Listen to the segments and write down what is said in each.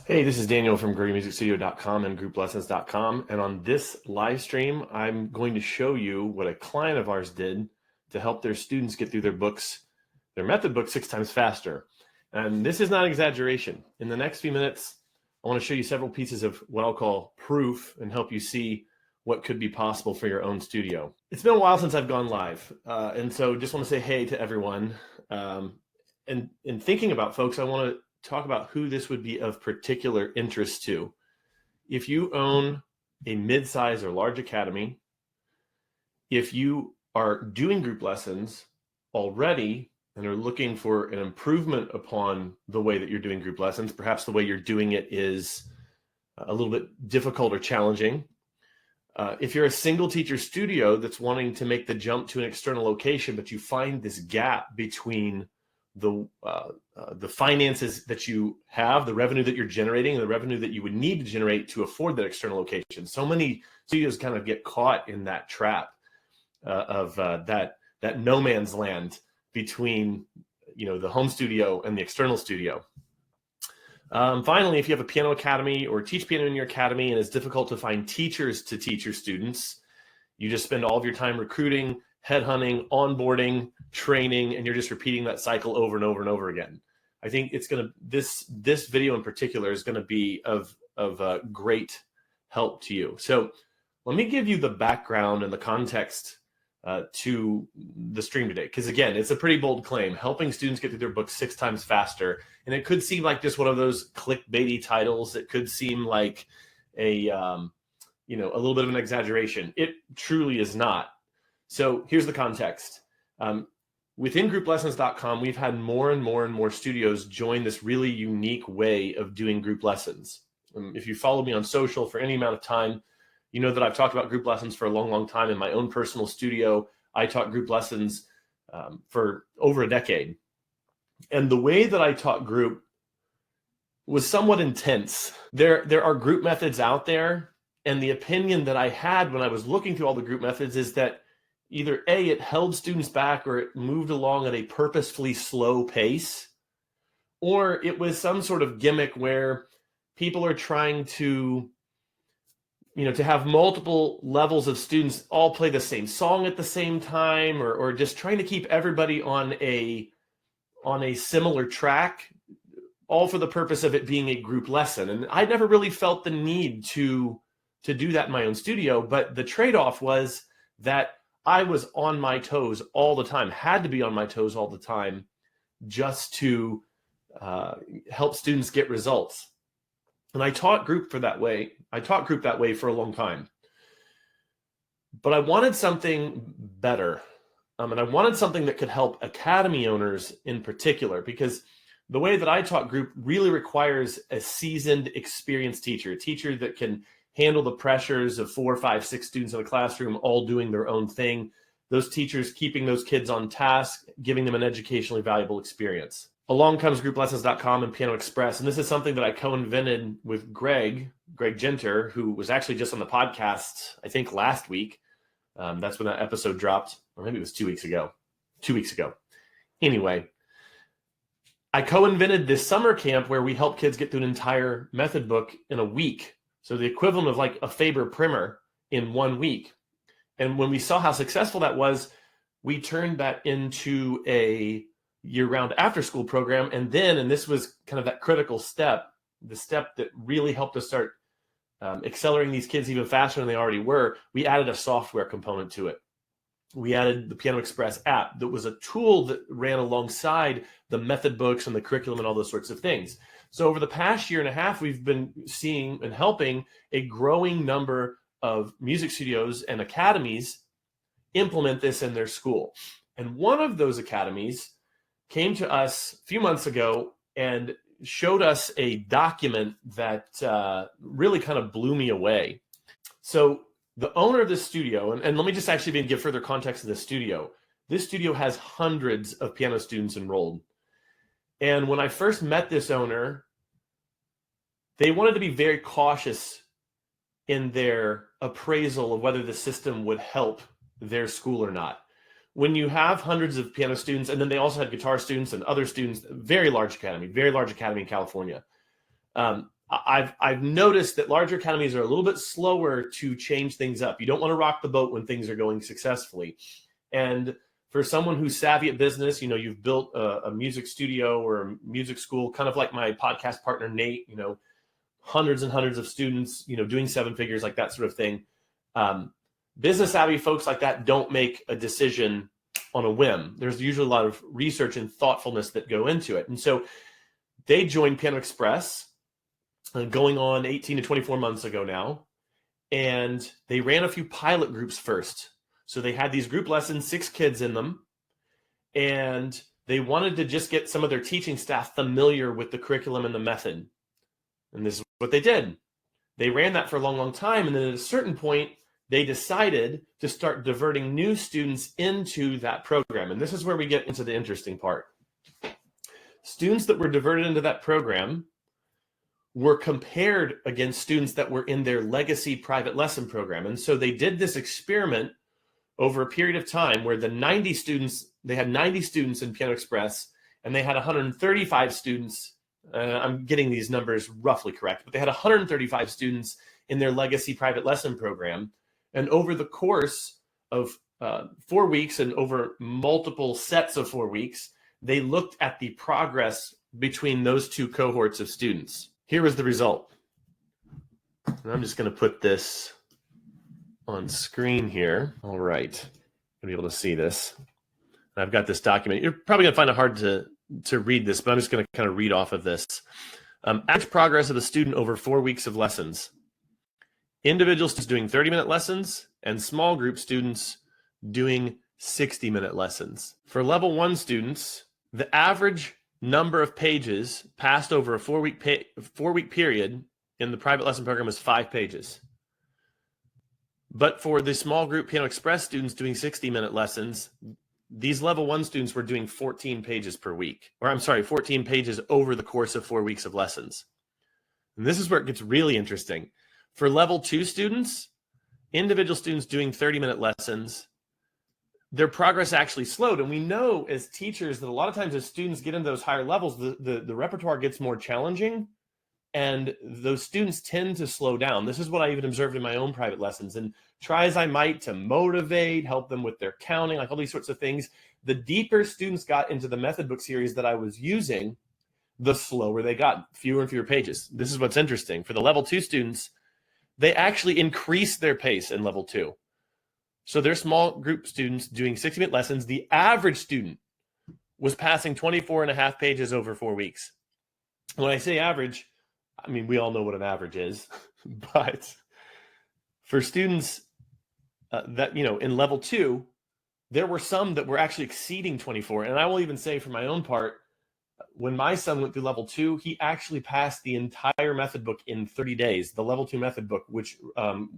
Hey, this is Daniel from GreaterMusicStudio.com and GroupLessons.com. And on this live stream, I'm going to show you what a client of ours did to help their students get through their method book 6 times faster. And this is not exaggeration. In the next few minutes, I want to show you several pieces of what I'll call proof and help you see what could be possible for your own studio. It's been a while since I've gone live. And so just want to say hey to everyone. And in thinking about folks, I want to talk about who this would be of particular interest to. If you own a mid-size or large academy, if you are doing group lessons already and are looking for an improvement upon the way that you're doing group lessons, perhaps the way you're doing it is a little bit difficult or challenging. If you're a single teacher studio that's wanting to make the jump to an external location, but you find this gap between the finances that you have, the revenue that you're generating, and the revenue that you would need to generate to afford that external location. So many studios kind of get caught in that trap of that no man's land between the home studio and the external studio. Finally, if you have a piano academy or teach piano in your academy and it's difficult to find teachers to teach your students, you just spend all of your time recruiting, headhunting, onboarding, training, and you're just repeating that cycle over and over and over again. I think it's going to, this video in particular is going to be of great help to you. So let me give you the background and the context to the stream today. Because again, it's a pretty bold claim, helping students get through their books 6 times faster. And it could seem like just one of those clickbaity titles. It could seem like a little bit of an exaggeration. It truly is not. So here's the context. Within GroupLessons.com, we've had more and more studios join this really unique way of doing group lessons. If you follow me on social for any amount of time, you know that I've talked about group lessons for a long time. In my own personal studio, I taught group lessons for over a decade. And the way that I taught group was somewhat intense. There are group methods out there, and the opinion that I had when I was looking through all the group methods is that either A, it held students back or it moved along at a purposefully slow pace, or it was some sort of gimmick where people are trying to have multiple levels of students all play the same song at the same time, or just trying to keep everybody on a similar track, all for the purpose of it being a group lesson. And I never really felt the need to do that in my own studio, but the trade-off was that I was on my toes all the time, had to be on my toes all the time just to help students get results. And I taught group that way for a long time. But I wanted something better. And I wanted something that could help academy owners in particular, because the way that I taught group really requires a seasoned, experienced teacher, a teacher that can handle the pressures of 4, 5, 6 students in a classroom all doing their own thing. Those teachers keeping those kids on task, giving them an educationally valuable experience. Along comes GroupLessons.com and Piano Express. And this is something that I co-invented with Greg Genter, who was actually just on the podcast, I think last week. That's when that episode dropped, or maybe it was 2 weeks ago. 2 weeks ago. Anyway, I co-invented this summer camp where we help kids get through an entire method book in a week. So the equivalent of like a Faber Primer in 1 week. And when we saw how successful that was, we turned that into a year-round after-school program. And this was kind of that critical step, the step that really helped us start accelerating these kids even faster than they already were. We added a software component to it. We added the Piano Express app that was a tool that ran alongside the method books and the curriculum and all those sorts of things. So over the past year and a half, we've been seeing and helping a growing number of music studios and academies implement this in their school. And one of those academies came to us a few months ago and showed us a document that really kind of blew me away. So the owner of this studio, and let me just actually give further context to this studio. This studio has hundreds of piano students enrolled. And when I first met this owner, they wanted to be very cautious in their appraisal of whether the system would help their school or not. When you have hundreds of piano students, and then they also had guitar students and other students, very large academy in California. I've noticed that larger academies are a little bit slower to change things up. You don't want to rock the boat when things are going successfully. And for someone who's savvy at business, you've built a music studio or a music school, kind of like my podcast partner, Nate, hundreds and hundreds of students, doing 7 figures, like that sort of thing. Business savvy folks like that don't make a decision on a whim. There's usually a lot of research and thoughtfulness that go into it. And so they joined Piano Express going on 18 to 24 months ago now. And they ran a few pilot groups first. So they had these group lessons, 6 kids in them. And they wanted to just get some of their teaching staff familiar with the curriculum and the method. And this is what they did. They ran that for a long, long time. And then at a certain point, they decided to start diverting new students into that program. And this is where we get into the interesting part. Students that were diverted into that program were compared against students that were in their legacy private lesson program. And so they did this experiment over a period of time where they had 90 students in Piano Express, and they had 135 students. I'm getting these numbers roughly correct, but they had 135 students in their legacy private lesson program. And over the course of 4 weeks and over multiple sets of 4 weeks, they looked at the progress between those 2 cohorts of students. Here was the result. And I'm just going to put this on screen here. All right. You'll be able to see this. And I've got this document. You're probably going to find it hard to read this, but I'm just going to kind of read off of this. Average progress of the student over 4 weeks of lessons. Individual students doing 30-minute lessons and small group students doing 60-minute lessons. For level 1 students, the average number of pages passed over a 4-week period in the private lesson program was 5 pages. But for the small group Piano Express students doing 60-minute lessons, these level 1 students were doing 14 pages per week, 14 pages over the course of 4 weeks of lessons. And this is where it gets really interesting. For level 2 students, individual students doing 30-minute lessons, their progress actually slowed. And we know as teachers that a lot of times as students get into those higher levels, the repertoire gets more challenging, and those students tend to slow down. This is what I even observed in my own private lessons. And try as I might to motivate, help them with their counting, like all these sorts of things, the deeper students got into the method book series that I was using, the slower they got, fewer and fewer pages. This is what's interesting. For the level 2 students, they actually increased their pace in level 2. So they're small group students doing 60-minute lessons. The average student was passing 24 and a half pages over 4 weeks. When I say average, I mean, we all know what an average is, but for students that, in level 2, there were some that were actually exceeding 24. And I will even say for my own part, when my son went through level 2, he actually passed the entire method book in 30 days, the level 2 method book, which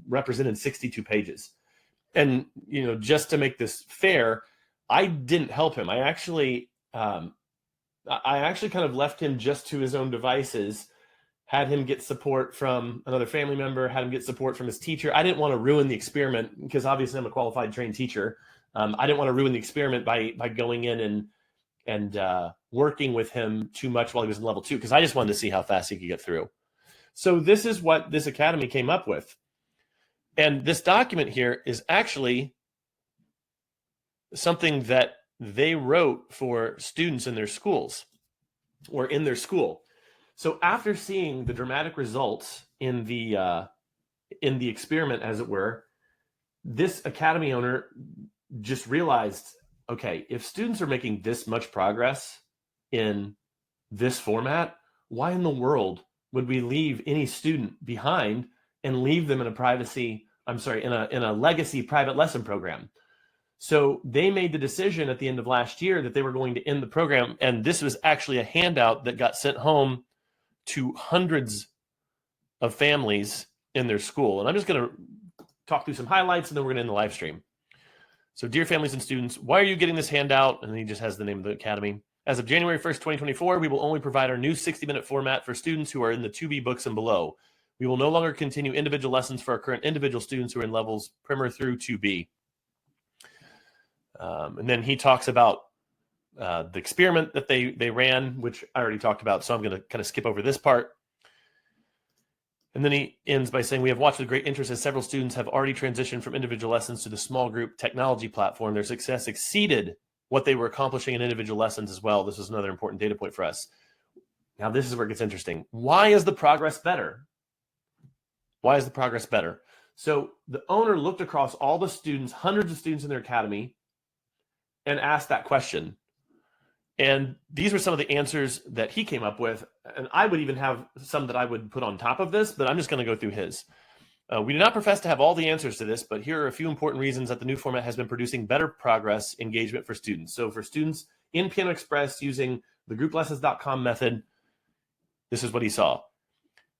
represented 62 pages. And, just to make this fair, I didn't help him. I actually kind of left him just to his own devices, had him get support from another family member, had him get support from his teacher. I didn't want to ruin the experiment because obviously I'm a qualified trained teacher. I didn't want to ruin the experiment by going in and working with him too much while he was in level 2, because I just wanted to see how fast he could get through. So this is what this academy came up with. And this document here is actually something that they wrote for students in their schools or in their school. So after seeing the dramatic results in the experiment, as it were, this academy owner just realized, okay, if students are making this much progress in this format, why in the world would we leave any student behind and leave them in a legacy private lesson program? So they made the decision at the end of last year that they were going to end the program. And this was actually a handout that got sent home to hundreds of families in their school. And I'm just going to talk through some highlights, and then we're going to end the live stream. So dear families and students, why are you getting this handout? And he just has the name of the academy. As of January 1st, 2024, we will only provide our new 60-minute format for students who are in the 2B books and below. We will no longer continue individual lessons for our current individual students who are in levels primer through 2B. And then he talks about the experiment that they ran, which I already talked about, so I'm going to kind of skip over this part. And then he ends by saying, we have watched with great interest as several students have already transitioned from individual lessons to the small group technology platform. Their success exceeded what they were accomplishing in individual lessons as well. This is another important data point for us. Now, this is where it gets interesting. Why is the progress better? Why is the progress better? So the owner looked across all the students, hundreds of students in their academy, and asked that question. And these were some of the answers that he came up with. And I would even have some that I would put on top of this, but I'm just going to go through his. We do not profess to have all the answers to this, but here are a few important reasons that the new format has been producing better progress engagement for students. So for students in Piano Express using the grouplessons.com method, this is what he saw.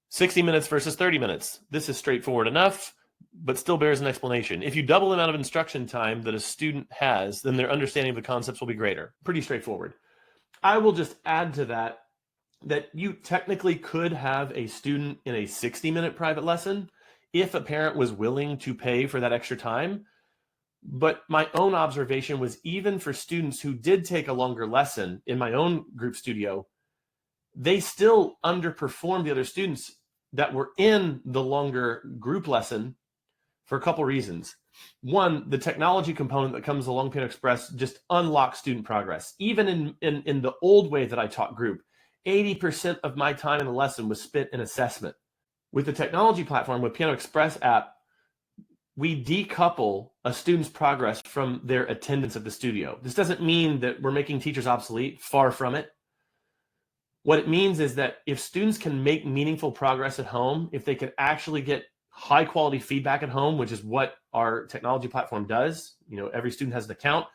60 minutes versus 30 minutes. This is straightforward enough, but still bears an explanation. If you double the amount of instruction time that a student has, then their understanding of the concepts will be greater. Pretty straightforward. I will just add to that you technically could have a student in a 60-minute private lesson if a parent was willing to pay for that extra time. But my own observation was even for students who did take a longer lesson in my own group studio, they still underperformed the other students that were in the longer group lesson for a couple reasons. One, the technology component that comes along Piano Express just unlocks student progress. Even in the old way that I taught group, 80% of my time in the lesson was spent in assessment. With the technology platform, with Piano Express app, we decouple a student's progress from their attendance at the studio. This doesn't mean that we're making teachers obsolete, far from it. What it means is that if students can make meaningful progress at home, if they can actually get high quality feedback at home, which is what our technology platform does. Every student has an account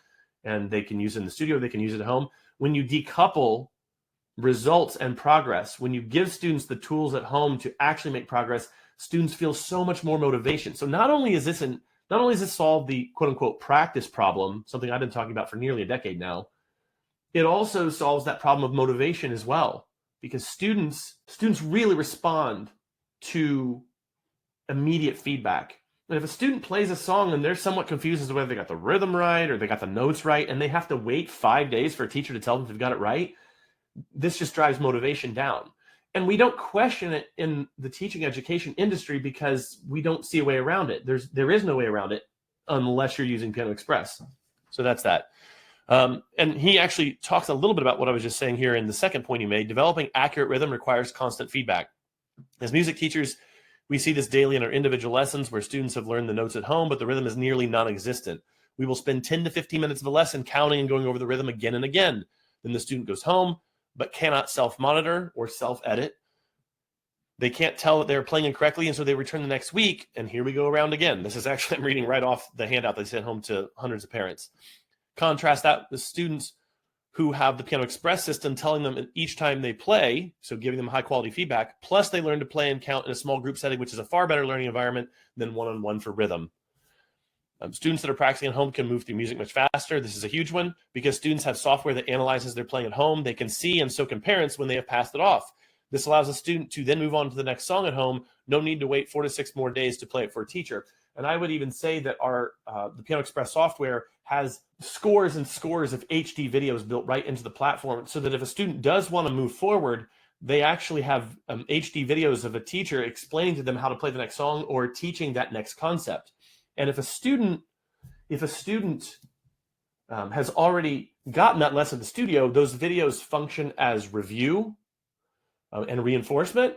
and they can use it in the studio, they can use it at home. When you decouple results and progress, when you give students the tools at home to actually make progress, students feel so much more motivation. So not only is this solve the quote unquote practice problem, something I've been talking about for nearly a decade now, it also solves that problem of motivation as well, because students really respond to immediate feedback. And if a student plays a song and they're somewhat confused as to whether they got the rhythm right or they got the notes right, and they have to wait 5 days for a teacher to tell them if they've got it right, this just drives motivation down. And we don't question it in the teaching education industry because we don't see a way around it. There is no way around it unless you're using Piano Express. So that's that. And he actually talks a little bit about what I was just saying here in the second point he made. Developing accurate rhythm requires constant feedback. As music teachers, we see this daily in our individual lessons where students have learned the notes at home, but the rhythm is nearly non-existent. We will spend 10 to 15 minutes of a lesson counting and going over the rhythm again and again. Then the student goes home, but cannot self-monitor or self-edit. They can't tell that they're playing incorrectly, and so they return the next week, and here we go around again. This is actually, I'm reading right off the handout they sent home to hundreds of parents. Contrast that with students who have the Piano Express system telling them each time they play, so giving them high quality feedback, plus they learn to play and count in a small group setting, which is a far better learning environment than one-on-one for rhythm. Students that are practicing at home can move through music much faster. This is a huge one because students have software that analyzes their playing at home. They can see, and so can parents, when they have passed it off. This allows a student to then move on to the next song at home. No need to wait 4 to 6 more days to play it for a teacher. And I would even say that the Piano Express software has scores and scores of HD videos built right into the platform so that if a student does want to move forward, they actually have HD videos of a teacher explaining to them how to play the next song or teaching that next concept. And if a student has already gotten that lesson in the studio, those videos function as review and reinforcement.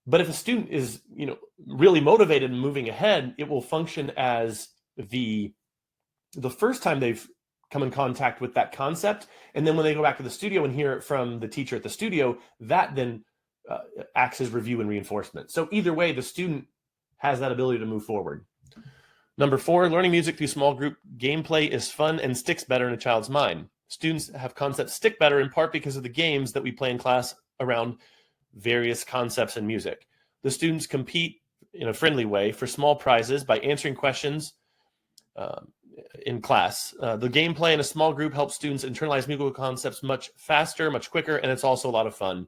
But if a student is, really motivated and moving ahead, it will function as the first time they've come in contact with that concept. And then when they go back to the studio and hear it from the teacher at the studio, that then acts as review and reinforcement. So either way, the student has that ability to move forward. Number 4, learning music through small group gameplay is fun and sticks better in a child's mind. Students have concepts stick better in part because of the games that we play in class around various concepts in music. The students compete in a friendly way for small prizes by answering questions in class. The gameplay in a small group helps students internalize musical concepts much faster, much quicker, and it's also a lot of fun.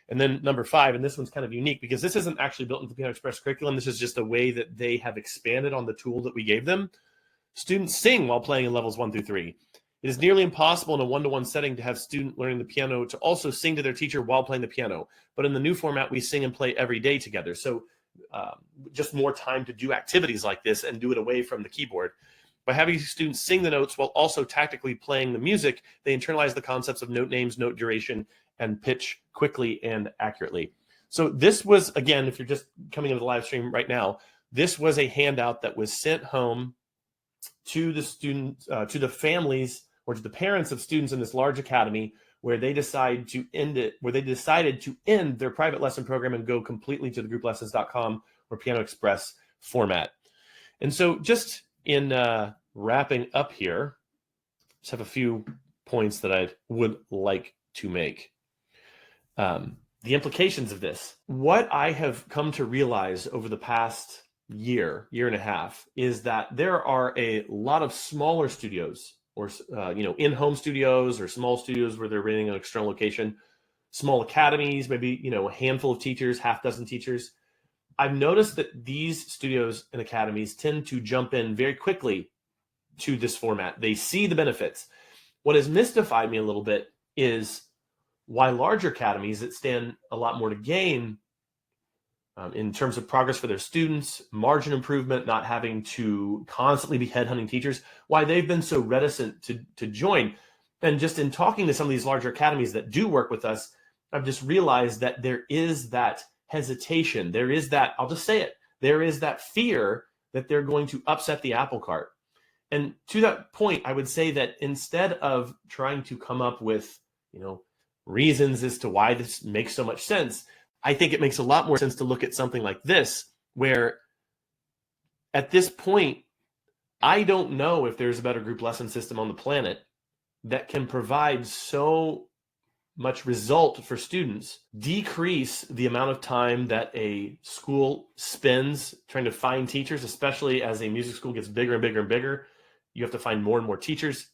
And then number 5, and this one's kind of unique because this isn't actually built into the Piano Express curriculum. This is just a way that they have expanded on the tool that we gave them. Students sing while playing in levels 1 through 3. It is nearly impossible in a one-to-one setting to have student learning the piano to also sing to their teacher while playing the piano. But in the new format, we sing and play every day together. So just more time to do activities like this and do it away from the keyboard. By having students sing the notes while also tactically playing the music, they internalize the concepts of note names, note duration, and pitch quickly and accurately. So this was, again, if you're just coming into the live stream right now, this was a handout that was sent home to the students, to the families, or to the parents of students in this large academy, where they decided to end their private lesson program and go completely to the grouplessons.com or Piano Express format. And so just in wrapping up here, just have a few points that I would like to make. The implications of this. What I have come to realize over the past year and a half, is that there are a lot of smaller studios, or in-home studios, or small studios where they're renting an external location, small academies, maybe a handful of teachers, half dozen teachers. I've noticed that these studios and academies tend to jump in very quickly to this format. They see the benefits. What has mystified me a little bit is why larger academies that stand a lot more to gain in terms of progress for their students, margin improvement, not having to constantly be headhunting teachers, why they've been so reticent to join. And just in talking to some of these larger academies that do work with us, I've just realized that there is that hesitation. There is that, I'll just say it, there is that fear that they're going to upset the apple cart. And to that point, I would say that instead of trying to come up with, reasons as to why this makes so much sense, I think it makes a lot more sense to look at something like this, where at this point, I don't know if there's a better group lesson system on the planet that can provide so much result for students, decrease the amount of time that a school spends trying to find teachers, especially as a music school gets bigger and bigger and bigger. You have to find more and more teachers.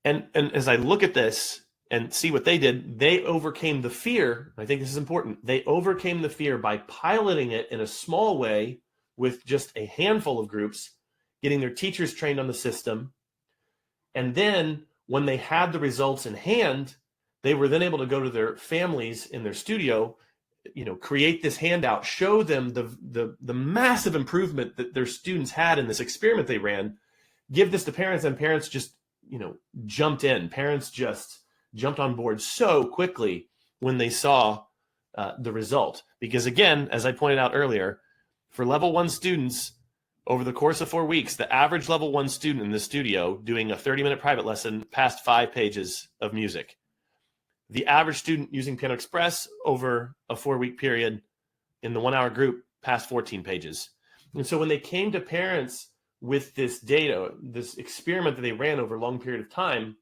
And as I look at this and see what they did, they overcame the fear. I think this is important. They overcame the fear by piloting it in a small way with just a handful of groups, getting their teachers trained on the system. And then when they had the results in hand, they were then able to go to their families in their studio, create this handout, show them the massive improvement that their students had in this experiment they ran, give this to parents, and parents just, jumped in. Parents just jumped on board so quickly when they saw the result. Because again, as I pointed out earlier, for level 1 students, over the course of 4 weeks, the average level 1 student in the studio doing a 30-minute private lesson passed 5 pages of music. The average student using Piano Express over a 4-week period in the 1-hour group passed 14 pages. And so when they came to parents with this data, this experiment that they ran over a long period of time,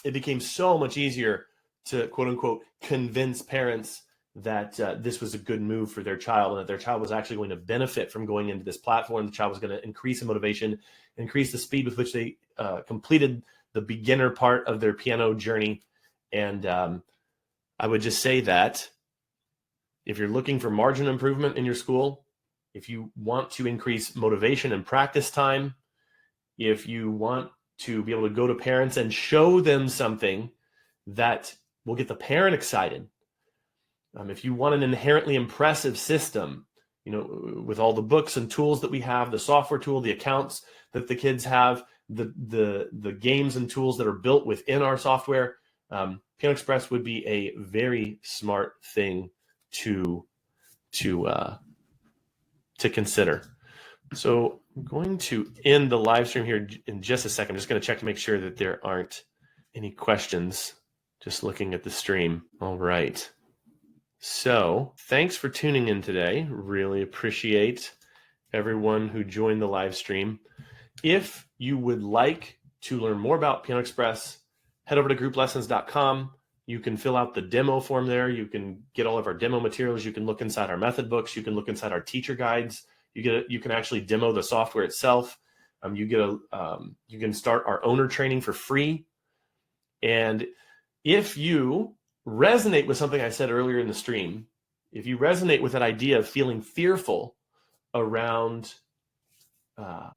it became so much easier to, quote unquote, convince parents that this was a good move for their child, and that their child was actually going to benefit from going into this platform. The child was going to increase in motivation, increase the speed with which they completed the beginner part of their piano journey. And I would just say that if you're looking for margin improvement in your school, if you want to increase motivation and practice time, if you want to be able to go to parents and show them something that will get the parent excited, if you want an inherently impressive system, with all the books and tools that we have, the software tool, the accounts that the kids have, the games and tools that are built within our software, Piano Express would be a very smart thing to consider. So I'm going to end the live stream here in just a second. I'm just going to check to make sure that there aren't any questions. Just looking at the stream. All right. So thanks for tuning in today. Really appreciate everyone who joined the live stream. If you would like to learn more about Piano Express, head over to grouplessons.com. You can fill out the demo form there. You can get all of our demo materials. You can look inside our method books. You can look inside our teacher guides. You can actually demo the software itself. You can start our owner training for free. And if you resonate with something I said earlier in the stream, if you resonate with that idea of feeling fearful around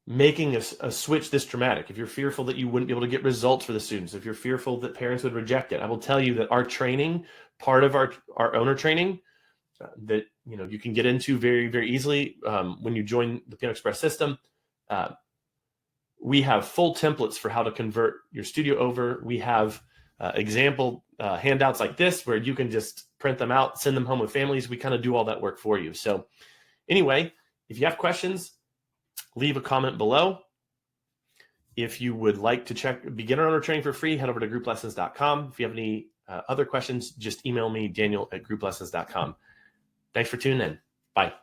making a switch this dramatic, if you're fearful that you wouldn't be able to get results for the students, if you're fearful that parents would reject it, I will tell you that our training, part of our owner training, that you can get into very, very easily when you join the Piano Express system. We have full templates for how to convert your studio over. We have example handouts like this where you can just print them out, send them home with families. We kind of do all that work for you. So anyway, if you have questions, leave a comment below. If you would like to check beginner owner training for free, head over to grouplessons.com. If you have any other questions, just email me, Daniel@grouplessons.com. Thanks for tuning in. Bye.